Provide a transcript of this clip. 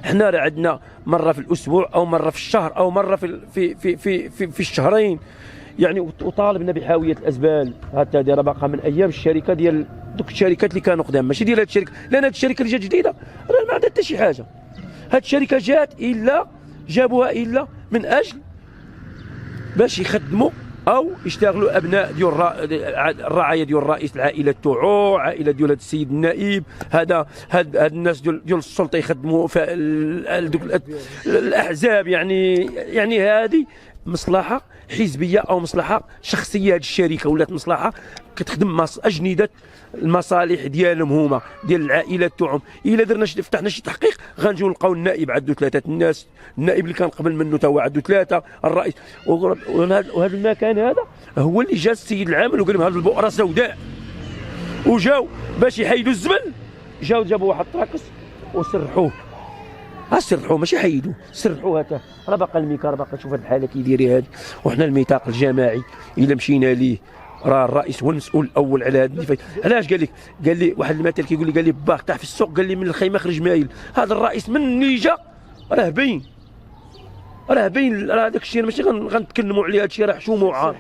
حنا راه عندنا مره في الاسبوع او مره في الشهر او مره في الشهرين يعني. وطالبنا بحاويه الازبال حتى راه باقا من ايام الشركه ديال دوك الشركات اللي كانوا قدام، ماشي ديال هذه الشركه، لان هذه الشركه اللي جات جديده راه ما عندها حتى شي حاجه. هذه الشركه جابوها الا من اجل باش يخدموا او يشتغلوا ابناء ديال الرعايه ديال رئيس العائله تاعو، عائله ديال هذا السيد النائب، هاد الناس ديال السلطه يخدموا في دوك الاحزاب. يعني هذه مصلحه حزبيه او مصلحه شخصيه. هذه الشركه ولات مصلحه كتخدم اجنده المصالح ديالهم هما ديال العائلات تاعهم. الا درنا فتحنا شي تحقيق غنجيو نلقاو النائب عنده 3 الناس، النائب اللي كان قبل منه تا هو عنده 3، الرئيس. وهذا المكان هذا هو اللي جا السيد العامل وقال لهم هذه البؤره سوداء، وجاو باش يحيدوا الزبل، جاو جابوا واحد الطراكس وسرحوه. سرحوه ماشي حيدوه، سرحوه. هذا راه باقا الميكا، راه باقا. شوف هذه الحاله كي دايره هذه. وحنا الميثاق الجماعي الا مشينا ليه راه الرئيس هو المسؤول الاول على هذا النفايات. علاش قال لي واحد المثل كيقول لي، قال لي باغ طاح في السوق، قال لي من الخيمه خرج مايل. هذا الرئيس من اللي جا راه باين، راه داك الشيء ماشي غنتكلموا عليه. هذا الشيء راه حشومه وعار.